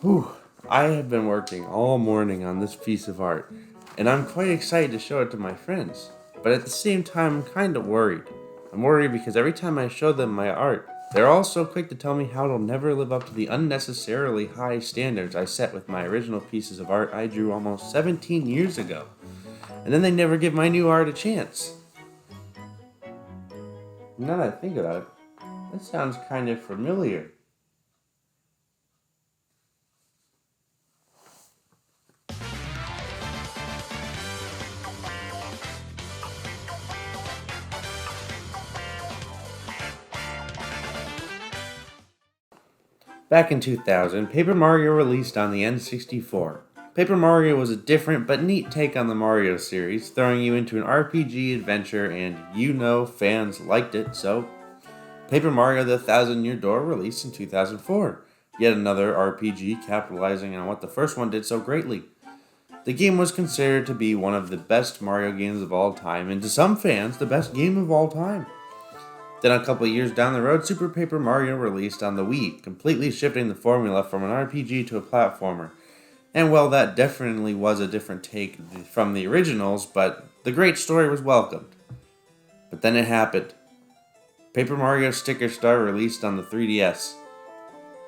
Whew, I have been working all morning on this piece of art, and I'm quite excited to show it to my friends. But at the same time, I'm kind of worried. I'm worried because every time I show them my art, they're all so quick to tell me how it'll never live up to the unnecessarily high standards I set with my original pieces of art I drew almost 17 years ago. And then they never give my new art a chance. Now that I think about it, that sounds kind of familiar. Back in 2000, Paper Mario released on the N64. Paper Mario was a different but neat take on the Mario series, throwing you into an RPG adventure, and fans liked it, so Paper Mario The Thousand Year Door released in 2004. Yet another RPG capitalizing on what the first one did so greatly. The game was considered to be one of the best Mario games of all time, and to some fans, the best game of all time. Then a couple of years down the road, Super Paper Mario released on the Wii, completely shifting the formula from an RPG to a platformer. And well, that definitely was a different take from the originals, but the great story was welcomed. But then it happened. Paper Mario Sticker Star released on the 3DS.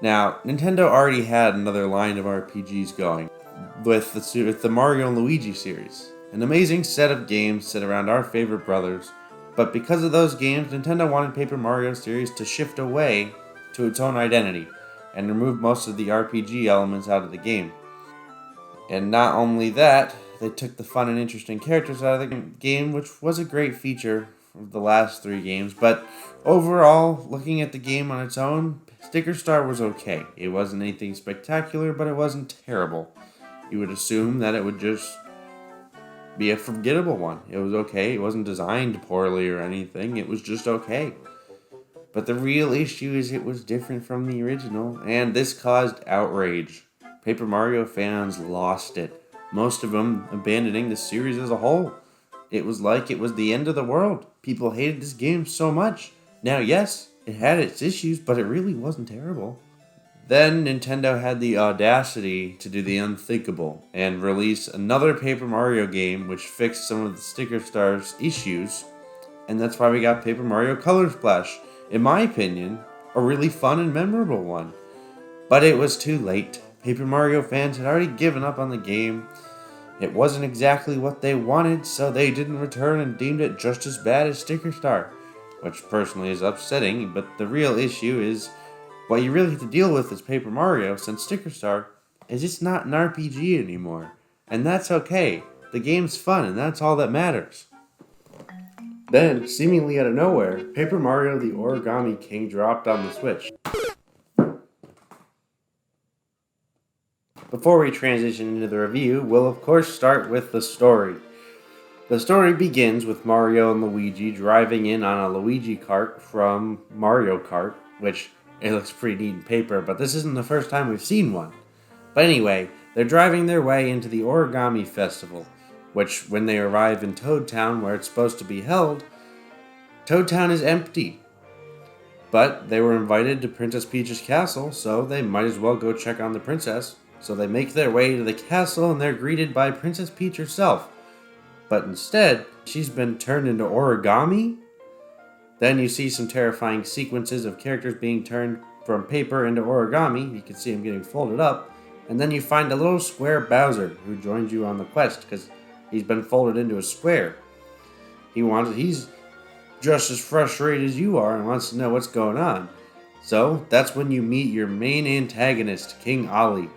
Now, Nintendo already had another line of RPGs going, with the Mario and Luigi series. An amazing set of games set around our favorite brothers, but because of those games, Nintendo wanted Paper Mario series to shift away to its own identity and remove most of the RPG elements out of the game. And not only that, they took the fun and interesting characters out of the game, which was a great feature of the last three games. But overall, looking at the game on its own, Sticker Star was okay. It wasn't anything spectacular, but it wasn't terrible. You would assume that it would just be a forgettable one. It was okay. It wasn't designed poorly or anything. It was just okay. But the real issue is it was different from the original, and this caused outrage. Paper Mario fans lost it, most of them abandoning the series as a whole. It was like it was the end of the world. People hated this game so much. Now, yes, it had its issues, but it really wasn't terrible. Then Nintendo had the audacity to do the unthinkable and release another Paper Mario game which fixed some of the Sticker Star's issues, and that's why we got Paper Mario Color Splash. In my opinion, a really fun and memorable one. But it was too late. Paper Mario fans had already given up on the game. It wasn't exactly what they wanted, so they didn't return and deemed it just as bad as Sticker Star, which personally is upsetting, but the real issue is what you really have to deal with is Paper Mario, since Sticker Star is just not an RPG anymore. And that's okay. The game's fun, and that's all that matters. Then, seemingly out of nowhere, Paper Mario the Origami King dropped on the Switch. Before we transition into the review, we'll of course start with the story. The story begins with Mario and Luigi driving in on a Luigi cart from Mario Kart, which it looks pretty neat in paper, but this isn't the first time we've seen one. But anyway, they're driving their way into the Origami Festival, which, when they arrive in Toad Town where it's supposed to be held, Toad Town is empty. But they were invited to Princess Peach's castle, so they might as well go check on the princess. So they make their way to the castle and they're greeted by Princess Peach herself. But instead, she's been turned into origami. Then you see some terrifying sequences of characters being turned from paper into origami. You can see them getting folded up. And then you find a little square Bowser who joins you on the quest because he's been folded into a square. He's just as frustrated as you are and wants to know what's going on. So that's when you meet your main antagonist, King Ollie,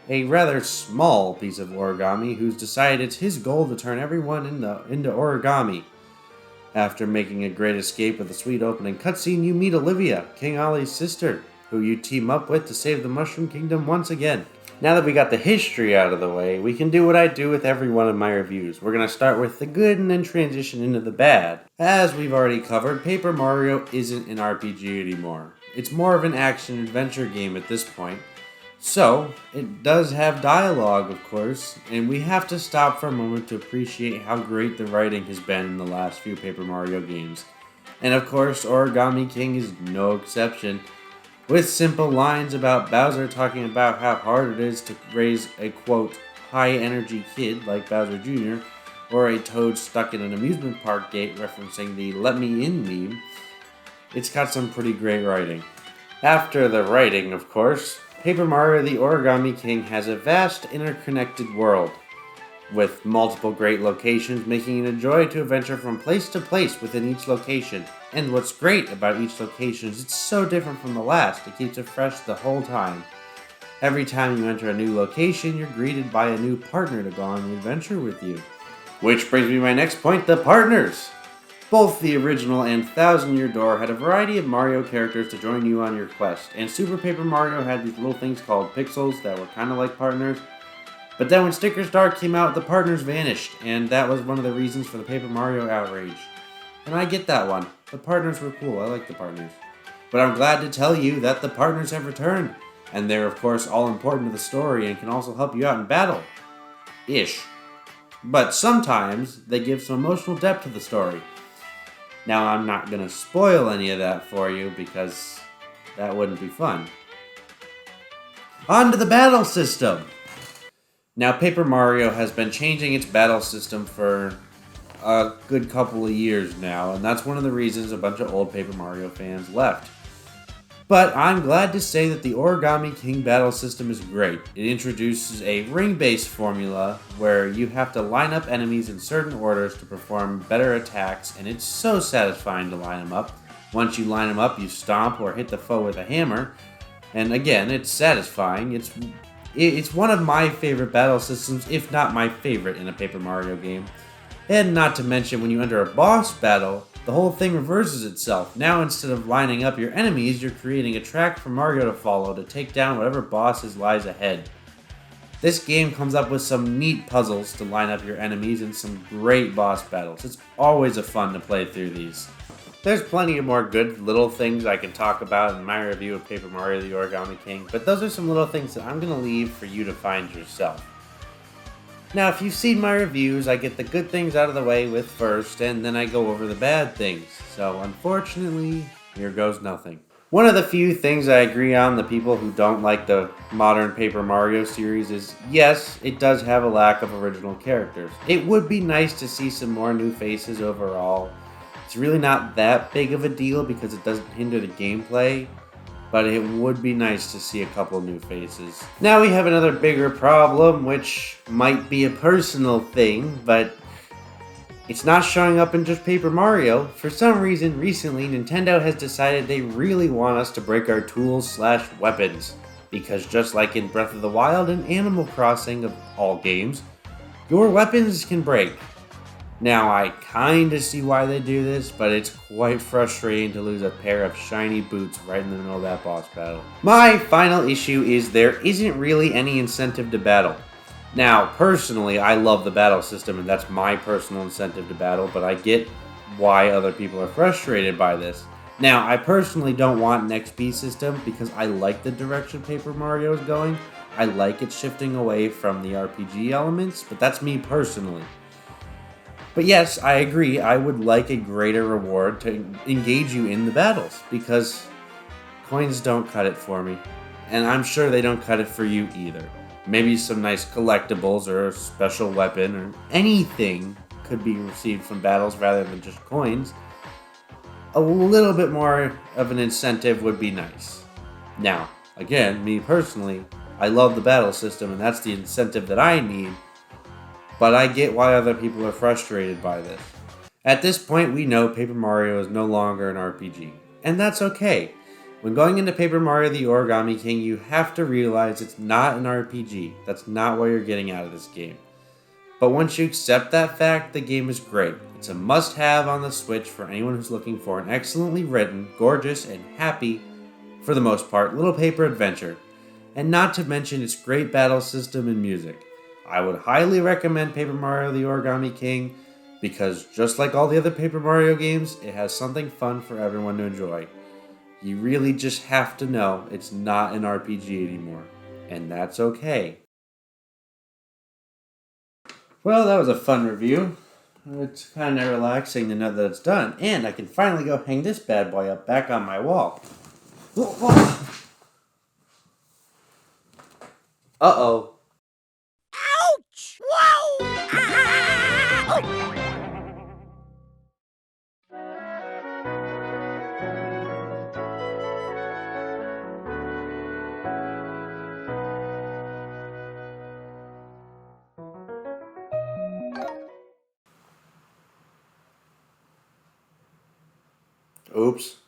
a rather small piece of origami who's decided it's his goal to turn everyone into origami. After making a great escape with a sweet opening cutscene, you meet Olivia, King Ollie's sister, who you team up with to save the Mushroom Kingdom once again. Now that we got the history out of the way, we can do what I do with every one of my reviews. We're going to start with the good and then transition into the bad. As we've already covered, Paper Mario isn't an RPG anymore. It's more of an action-adventure game at this point. So, it does have dialogue, of course, and we have to stop for a moment to appreciate how great the writing has been in the last few Paper Mario games. And of course, Origami King is no exception. with simple lines about Bowser talking about how hard it is to raise a, quote, high-energy kid like Bowser Jr., or a toad stuck in an amusement park gate referencing the "let me in" meme. It's got some pretty great writing. After the writing, of course, Paper Mario the Origami King has a vast interconnected world, with multiple great locations, making it a joy to adventure from place to place within each location. And what's great about each location is it's so different from the last, it keeps it fresh the whole time. Every time you enter a new location, you're greeted by a new partner to go on the adventure with you. Which brings me to my next point, the partners! Both the original and Thousand Year Door had a variety of Mario characters to join you on your quest, and Super Paper Mario had these little things called pixels that were kinda like partners. But then when Sticker Star came out, the partners vanished, and that was one of the reasons for the Paper Mario outrage. And I get that one. The partners were cool, I like the partners. But I'm glad to tell you that the partners have returned, and they're of course all important to the story and can also help you out in battle. Ish. But sometimes they give some emotional depth to the story. Now I'm not going to spoil any of that for you because that wouldn't be fun. On to the battle system! Now Paper Mario has been changing its battle system for a good couple of years now, and that's one of the reasons a bunch of old Paper Mario fans left. But I'm glad to say that the Origami King battle system is great. It introduces a ring-based formula where you have to line up enemies in certain orders to perform better attacks, and it's so satisfying to line them up. Once you line them up, you stomp or hit the foe with a hammer, and again, it's satisfying. It's one of my favorite battle systems, if not my favorite in a Paper Mario game. And not to mention, when you enter a boss battle, the whole thing reverses itself. Now instead of lining up your enemies, you're creating a track for Mario to follow to take down whatever bosses lies ahead. This game comes up with some neat puzzles to line up your enemies and some great boss battles. It's always a fun to play through these. There's plenty of more good little things I can talk about in my review of Paper Mario the Origami King, but those are some little things that I'm going to leave for you to find yourself. Now, if you've seen my reviews, I get the good things out of the way with first, and then I go over the bad things. So, unfortunately, here goes nothing. One of the few things I agree on the people who don't like the modern Paper Mario series is, yes, it does have a lack of original characters. It would be nice to see some more new faces overall. It's really not that big of a deal because it doesn't hinder the gameplay, but it would be nice to see a couple new faces. Now we have another bigger problem, which might be a personal thing, but it's not showing up in just Paper Mario. For some reason, recently, Nintendo has decided they really want us to break our tools/weapons. Because just like in Breath of the Wild and Animal Crossing of all games, your weapons can break. Now, I kinda see why they do this, but it's quite frustrating to lose a pair of shiny boots right in the middle of that boss battle. My final issue is there isn't really any incentive to battle. Now, personally, I love the battle system, and that's my personal incentive to battle, but I get why other people are frustrated by this. Now, I personally don't want an XP system because I like the direction Paper Mario is going. I like it shifting away from the RPG elements, but that's me personally. But yes, I agree, I would like a greater reward to engage you in the battles, because coins don't cut it for me. And I'm sure they don't cut it for you either. Maybe some nice collectibles or a special weapon or anything could be received from battles rather than just coins. A little bit more of an incentive would be nice. Now, again, me personally, I love the battle system and that's the incentive that I need. But I get why other people are frustrated by this. At this point, we know Paper Mario is no longer an RPG. And that's okay. When going into Paper Mario the Origami King, you have to realize it's not an RPG. That's not what you're getting out of this game. But once you accept that fact, the game is great. It's a must-have on the Switch for anyone who's looking for an excellently written, gorgeous, and happy, for the most part, little paper adventure. And not to mention its great battle system and music. I would highly recommend Paper Mario the Origami King because just like all the other Paper Mario games, it has something fun for everyone to enjoy. You really just have to know it's not an RPG anymore, and that's okay. Well, that was a fun review. It's kind of relaxing to know that it's done, and I can finally go hang this bad boy up back on my wall. Uh-oh. Ouch! Whoa! Ah! Oops.